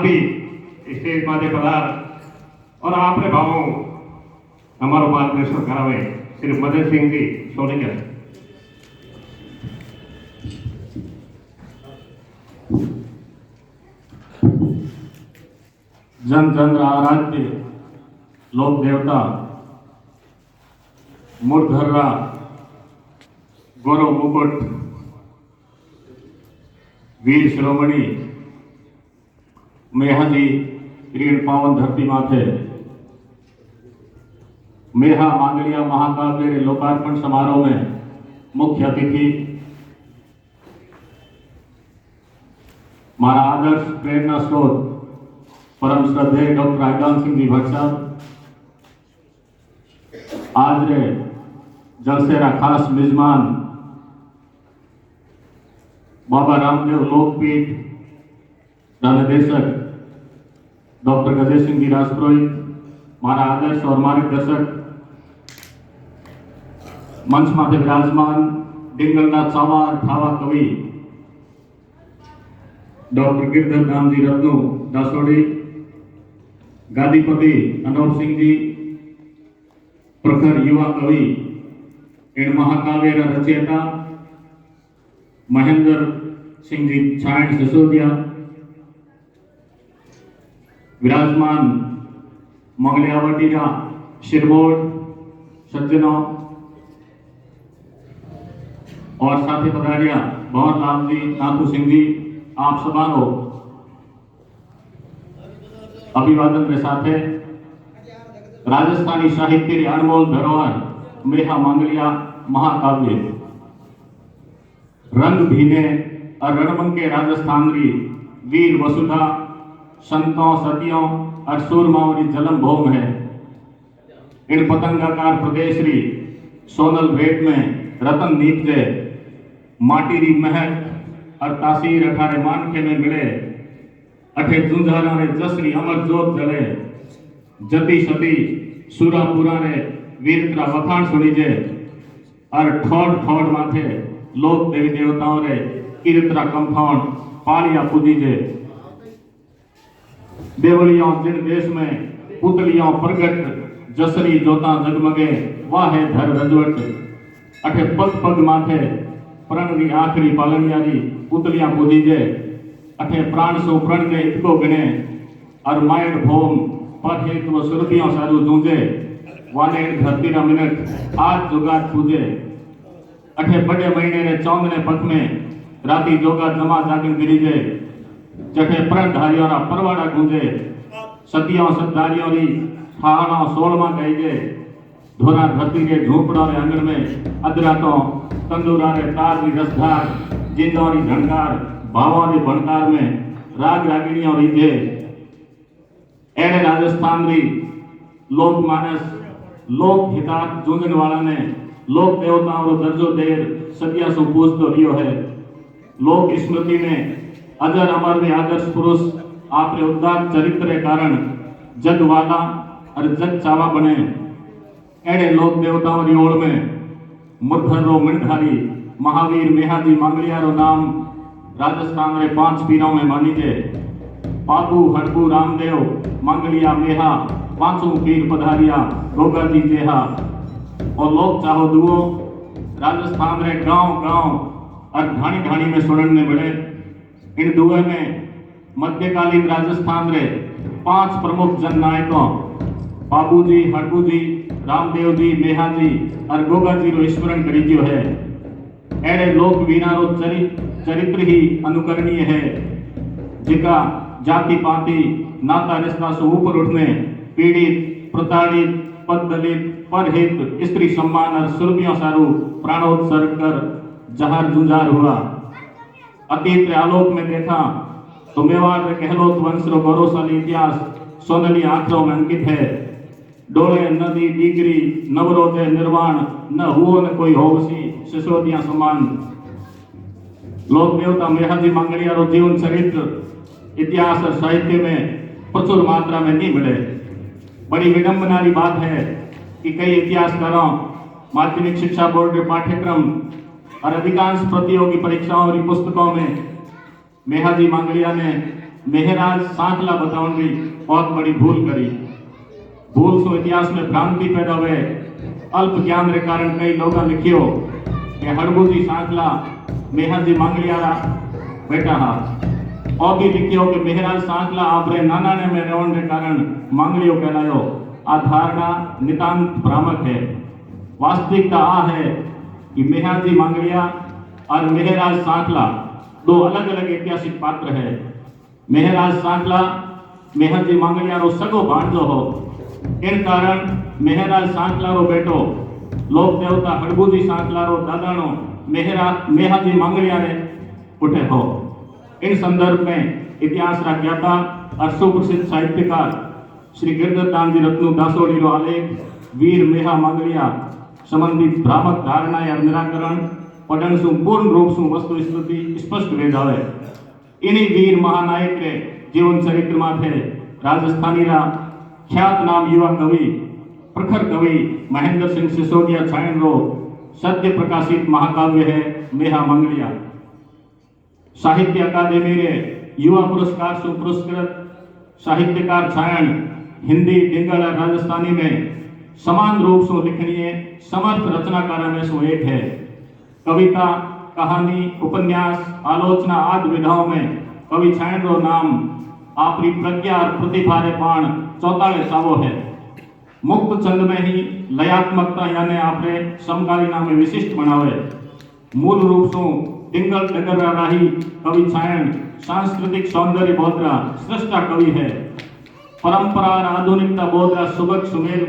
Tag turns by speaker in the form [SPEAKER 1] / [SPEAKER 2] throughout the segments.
[SPEAKER 1] भी स्टेज माथे पधार और आपने भावों हमारो मार्गदर्शन करावे श्री मदन सिंह जी सोनीकर।
[SPEAKER 2] जन जन आराध्य लोक देवता मूर्धर्रा गौरव मुकुट वीर शिरोमणि मेहाजी ऋण पावन धरती माथे मेहा मांगलिया महाकाव्य लोकार्पण समारोह में मुख्य अतिथि मारा आदर्श प्रेरणा स्रोत परम श्रद्धेय डॉक्टर आयदान सिंह जी भट्ट साहब, आज रे जलसेरा खास मेजबान बाबा रामदेव लोकपीठ निर्देशक डॉक्टर गजेश सिंह जी राजपुरोहित, मारा आदर्श और मार्गदर्शक मंच माथे विराजमान डिंगलनाथ सावार ठावा कवि डॉक्टर गिरधर धाम जी रत्नू दासोड़ी, गादीपति अनूप सिंह जी प्रखर युवा कवि इन महाकाव्य रचयिता महेंद्र सिंह जी छायण सिसोदिया, विराजमान मंगलियावटी का शिरमोड़ सज्जनों और साथी पधारिया भवन लाल जी नाथू सिंह जी, आप सभा को अभिवादन के साथ राजस्थानी साहित्य की अनमोल धरोहर मेहा मांगलिया महाकाव्य रंग भीने और रणमंगे राजस्थान री वीर वसुधा संतों सतियों और सूरमाओं की जन्म भूमि है। इन पतंगाकार प्रदेश री सोनल भेंट में रतन नीपजे माटी री महक और तासीर अठारे मानके में मिले अठे जुंझारा रे जसरी अमर जोत जले जति सती सुरापुरा रे वीरत्रा वखाण सुनीजे और ठोड़ ठोड़ माथे लोक देवी देवताओं रे कीर्तरा कंफाउंड पालिया पूजीजे। देवलियों जिन देश में पुतलियों प्रगट जसरी जोता जगमगे वाहे धर रजवट अठे पग पग माथे प्रण री आखरी पालनियारी पुतलियां पूजीजे अठे प्राण सो प्रण के इतको गणे और मायड भोम पर हेतु सुरभियों सारू जूझे वाने धरती रा मिनट आज जुगात पूजे अठे बड़े महीने रे चौंदने पख में राती जोगा जमा जागन गिरीजे जठे प्रण धारियों रा परवाड़ा गूंजे सतियों सतधारियों री ठाणा सोलमा कहीजे धोरा धरती के झोपड़ा रे आंगन में अदरातों तंदूरा रे तार री रसधार जिंदों री झणकार भावों री भणकार में राग रागिनियों रीजे एड़े राजस्थान री लोक मानस लोक हितार्थ जूझन वाला ने लोक देवताओं रो दर्जो देर सदिया सो पूजतो रियो है। लोक स्मृति में अजर अमर वे आदर्श पुरुष आपरे उदात्त चरित्र के कारण जग वाला और जग चावा बने। एड़े लोक देवताओं री ओर में मूर्धर रो मिणधारी महावीर मेहाजी मांगलिया रो नाम राजस्थान रे 5 पीरों में मानीजे। पापू हड़पू रामदेव मांगलिया मेहा पांचों पीर पधारिया गोगा जी जेहा और लोग चाहो दुओ राजस्थान रे गांव गांव और ढाणी ढाणी में सुनन में मिले। इन दुए में मध्यकालीन राजस्थान रे 5 प्रमुख जन नायकों बाबू जी हड़पू जी रामदेव जी मेहा जी और गोगा जी रो स्मरण करीजियो है। एड़े लोक वीरा रो चरित्र ही अनुकरणीय है जिका जाति पाति नाता रिश्ता से ऊपर उठने पीड़ित प्रताड़ित पद दलित परहित स्त्री सम्मान और सुरभियों सारू प्राणोत्सर्ग कर जहर जुंजार हुआ। अतीत आलोक में देखा तो मेवाड़ रे कहलोत वंश रो गौरवशाली इतिहास सोनली आंखों में अंकित है। डोले नदी डीगरी नवरोजे निर्वाण न हुओ न कोई होवसी सिसोदिया समान। लोक देवता मेहाजी मांगलिया रो जीवन चरित्र इतिहास और साहित्य में प्रचुर मात्रा में नहीं मिले। बड़ी विडंबना की बात है कि कई इतिहासकारों माध्यमिक शिक्षा बोर्ड के पाठ्यक्रम और अधिकांश प्रतियोगी परीक्षाओं और पुस्तकों में मेहाजी मांगलिया ने मेहराज सांखला बतावन भी बहुत बड़ी भूल करी। भूल सो इतिहास में भ्रांति पैदा हुए, अल्प ज्ञान रे कारण कई लोग लिखियो कि हड़बूजी सांखला मेहरजी मांगलियारा बेटा हा, और भी लिखियो कि मेहराज सांखला आपरे नानाने में रहने के कारण मांगलियो कहलायो। आ धारणा नितांत भ्रामक है। वास्तविकता आ है कि मेहरजी मांगलिया और मेहराज सांखला दो अलग अलग ऐतिहासिक पात्र है। मेहराज सांखला मेहरजी मांगलिया रो सगो भांजो हो, इन कारण मेहराज सांखला रो बेटो लोक देवता हड़बूजी सांखला रो दादानो मेहरजी मांगलिया रे उठे हो। इन संदर्भ में इतिहास रा ज्ञाता और सुप्रसिद्ध साहित्यकार श्री गिरधरदान जी रत्नु दासोड़ी रो आलेख वीर मेहा मांगलिया संबंधित भ्रामक धारणा या निराकरण पढ़न सु पूर्ण रूप से वस्तु स्थिति स्पष्ट वे जावे। इन्हीं वीर महानायक के जीवन चरित्र माथे राजस्थानी रा ख्यात नाम युवा कवि प्रखर कवि महेंद्र सिंह सिसोदिया छायन रो सद्य प्रकाशित महाकाव्य है मेहा मांगलिया। साहित्य अकादमी रे युवा पुरस्कार से पुरस्कृत साहित्यकार छायन हिंदी डिंगल और राजस्थानी में समान रूप से लिखनीय समर्थ रचनाकारों में से एक है। कविता, कहानी, उपन्यास, आलोचना आदि विधाओं में कवि छायन रो नाम आपरी प्रज्ञा और प्रतिभा रे पाण चौताले चावो है। मुक्त छंद में ही लयात्मकता यानी आपरे समकालीना में विशिष्ट बनावे। मूल रूप से डिंगल डगर राही कवि छायन सांस्कृतिक सौंदर्य बोधरा सृष्टा कवि है। परंपरा और आधुनिकता बोधरा सुबक सुमेल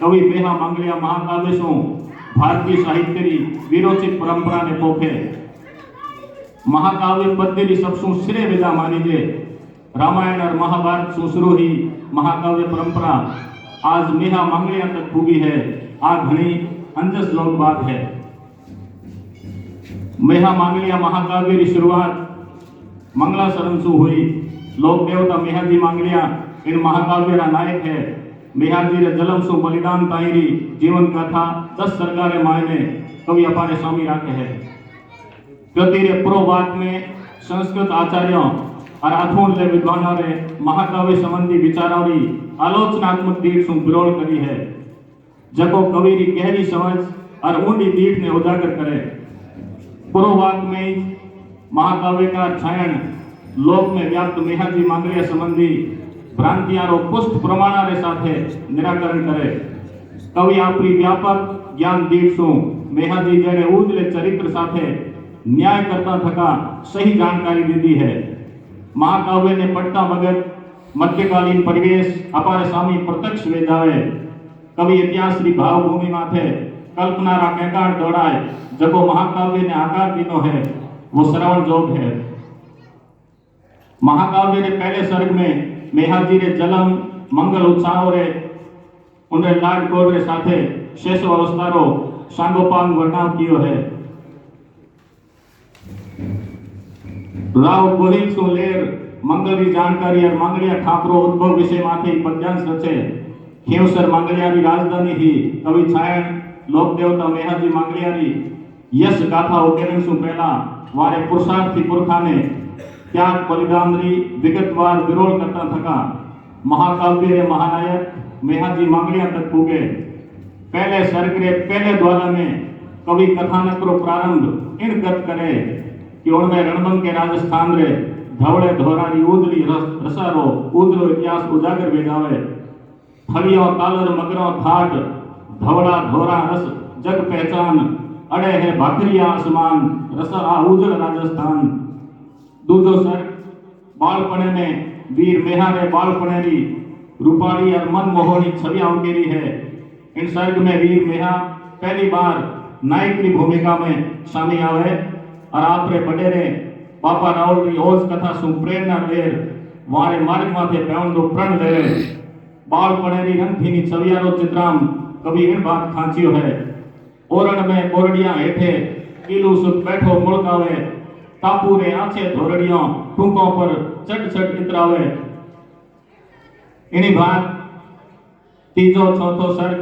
[SPEAKER 2] कवि मेहा मांगलिया महाकाव्य सो भारतीय साहित्य री विरोचित परंपरा ने पोखे। महाकाव्य पद्य री सबसु श्रेय विधा मानी जे रामायण और महाभारत सु शुरू ही महाकाव्य परंपरा आज मेहा मांगलिया तक पूगी है। आ घनी अंजस लोक बात है। मेहा मांगलिया महाकाव्य की शुरुआत मंगला शरण से हुई। लोक देवता मेहरजी मांगलिया इन महाकाव्य का नायक है। मेहरजी रे जलम सु बलिदान ताईरी जीवन कथा 10 सरकारे मायने कवि अपारे स्वामी राखे है। कृति रे पूर्ववाक में संस्कृत आचार्यों और अथून ले विद्वानों रे महाकाव्य संबंधी विचारों री आलोचनात्मक दीठ सु विरोध करी है, जको कवि री गहरी समझ और ऊंडी दीठ ने उजागर करे। पूर्ववाक में महाकाव्यकार छायन लोक में व्याप्त मेहरजी मांगलिया संबंधी भ्रांतियां रो पुष्ट प्रमाणा रे साथे निराकरण करे। कवि आपरी व्यापक ज्ञान दीठ सु मेहरजी जेड़े उजले चरित्र साथे न्याय करता थका सही जानकारी दी है। महाकाव्य ने पटता भगत मध्यकालीन परिवेश अपारे स्वामी प्रत्यक्ष वेदावे। कवि इतिहास री भावभूमि माथे कल्पना रा कैकाड़ दौड़ाए, जको महाकाव्य ने आकार दीनो है वो श्रवण जोग है। महाकाव्य रे पहले सर्ग में मेहरजी रे जलम मंगल उत्साह रे उनरे लाड कोड रे साथे शेष अवस्था रो सांगोपांग वर्णन कियो है। राव गोहिल सो लेर मंगल री जानकारी और मांगलिया ठाकरो उद्भव विषय माथे पद्यांश रचे। खेवसर मांगलिया री राजधानी ही कवि छायन लोक देवता मेहरजी मांगलिया री यश गाथा उकेरण सु पहला वारे पुरुषार्थी पुरखा ने त्याग बलिदान री विगतवार विरोध करता थका महाकाव्य रे महानायक मेहरजी मांगलिया तक पूगे। पहले सर्ग रे पहले द्वारा में कवि कथानक रो प्रारंभ इन गत करे कि उनमें रणभंग के राजस्थान रे धवड़े धोरारी उजली रसारो उजलो इतिहास उजागर भेजावे। थड़ियों कालर मगरों थाट धवड़ा धोरा रस जग पहचान अड़े है भाखरिया आसमान रसा आ उजल राजस्थान। दूजो सर बालपने में वीर मेहा रे बालपने री रूपाड़ी और मनमोहनी छवियां उकेरी है। इन सर्ग में वीर मेहा पहली बार नायक की भूमिका में शामिल आवे और आपरे बडेरे पापा रावल री ओज कथा सु प्रेरणा लेर वारे मार्ग माथे पेवन दो प्रण ले बालपने री रंगीनी छवियां रो चित्राम कवि इन बात खांचियो है। ओरण में बोरडिया हेठे कीलू सुख बैठो मुड़कावे टापू रे आछे धोरडियों टूकों पर चट चट इतरावे। इन्हीं बात तीजो चौथो सर्ग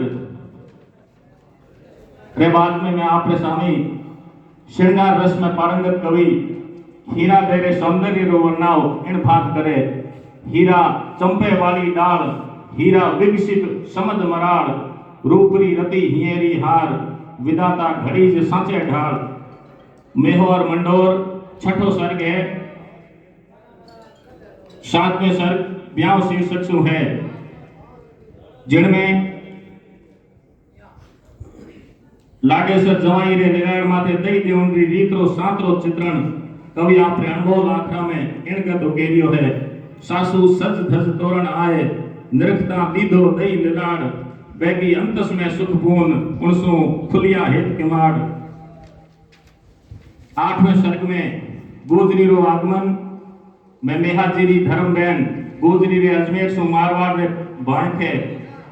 [SPEAKER 2] रे बाद में मैं आपरे सामी श्रृंगार रस में पारंगत कवि हीरा देरे सौंदर्य रो वर्णाव इन भात करे। हीरा चंपे वाली डाल, हीरा विकसित समद मराड़, रूपरी रति हियरी हार, विदाता घड़ी जे सांचे ढाल। मेहोर मंडोर छठो सर्ग है। सातवें सर्ग ब्याह शीर्षक सु है, जिनमें लाडेसर जवाई रे निराड़ माथे दई देवन री रीतरो सातरो चित्रण कवि आपरे अनमोल आखरा में इनका तो केरियो है। सासू सज धज तोरण आए, निरखता दीधो दई निलाड़, बैगी अंतस में सुख पून उनसो खुलिया हित किमाड़। आठवें सर्ग में गोजरी रो आगमन में मेहाजीरी धर्म बहन गोजरी रे अजमेर सो मारवाड़ रे बांके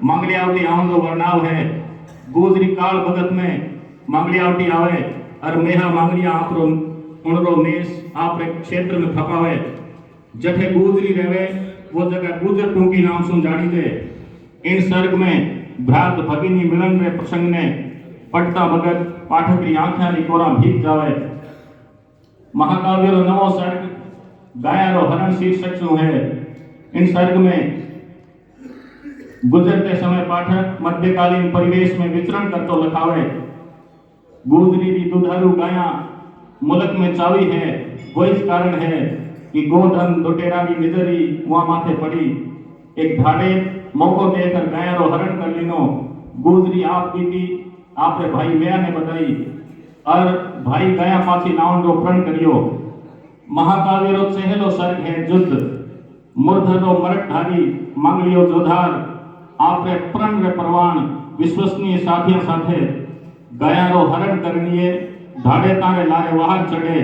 [SPEAKER 2] मंगलियावटी आउंदो वर्णाव है। गोजरी काल भगत में मंगलियावटी आवे और मेहा मंगलिया आपरो उनरो नेस आपरे क्षेत्र में थपावे। जठे गोजरी रहवे वो जगह गुजर टूंकी नाम सुन जानी दे। इन सर्ग में भ्रात भगिनी मिलन रे प्रसंग ने पटता भगत पाठक री आंखा री कोरा भीग जावे। महाकाव्य रो नवो सर्ग गाया रो हरण शीर्षक सु है। इन सर्ग में गुजरते समय पाठक मध्यकालीन परिवेश में विचरण करतो लखावे। गोजरी री दुधारू गाया मुल्क में चावी है, वो इस कारण है कि गोधन लुटेरा की निजरी वहां माथे पड़ी। एक धाड़े मौको देकर गाया रो हरण कर लीनो। गोजरी आप बीती आपरे भाई मैया ने बताई और भाई गाया पाछी नावन रो प्रण करियो। महाकाव्य रो चहलो सर्ग है युद्ध। मूर्धर रो मरठधारी मांगलियो जोधार आपरे प्रण रे परवान विश्वसनीय साथियों साथे गाया रो हरण करनीय धाड़े तारे लारे वाहन चढ़े।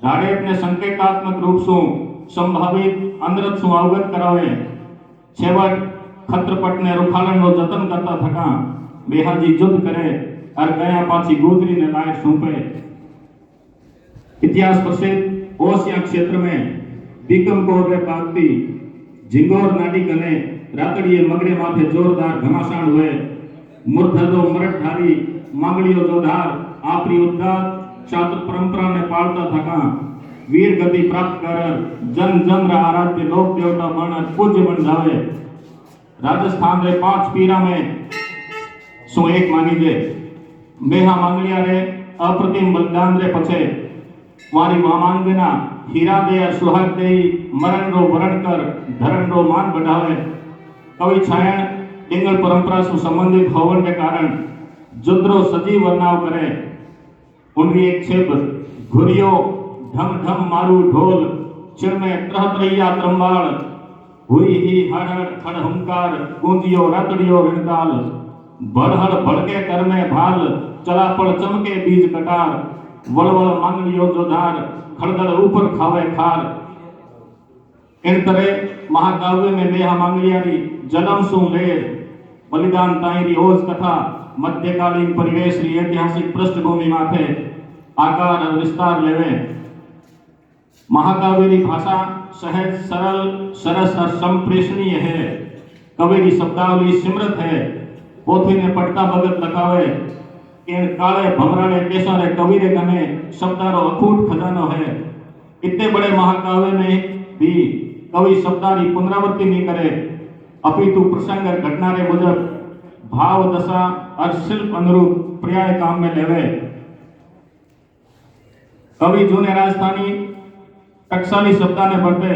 [SPEAKER 2] धाड़े अपने संकेतात्मक रूप से संभावित अंदरत सु अवगत करावे। छेवट खत्रपट ने रुखालन रो जतन करता थका बेहाजी युद्ध करे और गया पाछी गोजरी ने लायक सौंपे। इतिहास प्रसिद्ध ओसिया क्षेत्र में बीकमकोर रे पागती झिंगोर नाडी कने रातड़िए मगरे माथे जोरदार घमासान हुए। मूर्धर रो मरठधारी मांगलियो जोधार आपरी उद्दात छात्र परंपरा ने पालता थका वीर गति प्राप्त कर जन जन रा आराध्य लोक देवता बन पूज्य बन जावे। राजस्थान रे 5 पीरा में सो एक मानी जे मेहा मांगलिया रे अप्रतिम बलिदान रे पछे वारी मामांगना हीरा दे और सुहाग दे मरण रो वरण कर धरण रो मान बढ़ावे। कवि छायण इंगल परंपरा से संबंधित होवन के कारण जुद्रो सजीव वर्णाव करे। उनकी एक छिप घुरियो ढम ढम मारू ढोल चिड़ में त्रह त्रैया त्रंबाड़ हुई ही हड़ खड़ हुंकार गूंजियो रतड़ियो ऋणताल भड़हड़ भड़के कर में भाल चला पड़ चमके बीज कटार वलवल मांगलियो जोधार खड़गड़ ऊपर खावे खार। इन तरह महाकाव्य में मेहा मांगलियारी जन्म सु लेर बलिदान ताईरी ओज कथा मध्यकालीन परिवेश री ऐतिहासिक पृष्ठभूमि माथे आकार और विस्तार लेवे। महाकाव्य री भाषा सहज सरल सरस और संप्रेषणीय है। कवि री शब्दावली सिमरत है। पोथी ने पटता भगत लखावे इन काले भमराड़े केसा रे कवि रे कने शब्दारो अखूट खजानो है। इतने बड़े महाकाव्य में भी कवि शब्दारी पुनरावृत्ति नहीं करे, अपितु प्रसंग और घटना रे मुजब भाव दशा और शिल्प अनुरूप पर्याय काम में लेवे। कवि जूने राजस्थानी टकसाली शब्दा ने पढ़ते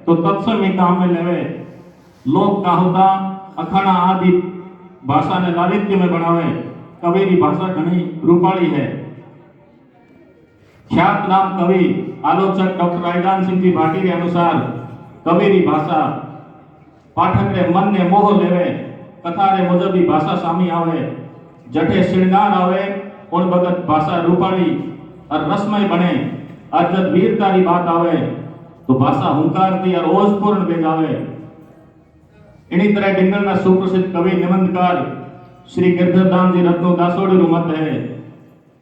[SPEAKER 2] तो तत्सम ही काम में लेवे। लोक कहावता अखाड़ा आदि भाषा ने लालित्य में बनावे। कवि की भाषा घनी रूपाली है। ख्यात नाम कवि आलोचक डॉक्टर रायदान सिंह जी भाटी के अनुसार कवि की भाषा पाठक रे मन ने मोह लेवे। कथा रे मुजब ही भाषा सामी आवे। जठे श्रृंगार आवे उन भगत भाषा रूपाली और रसमय बने। और जब वीरता की बात आवे तो भाषा हुंकारती और ओजपूर्ण बेजावे। इन्हीं तरह डिंगल का सुप्रसिद्ध कवि निबंधकार श्री गिरधरदान जी रत्नो दासोड़ी मत है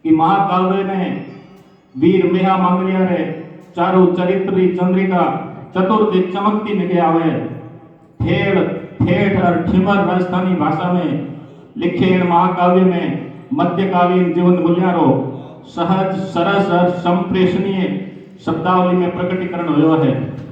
[SPEAKER 2] कि महाकाव्य में वीर मेहा मांगलिया रे चारों चरित्री चंद्रिका चतुर्दिक चमकती निके आवे। ठेड़ ठेठ और ठिमर राजस्थानी भाषा में लिखे इन महाकाव्य में मध्यकालीन जीवन मूल्यारो सहज सरस और संप्रेषणीय शब्दावली में प्रकटीकरण हुआ है।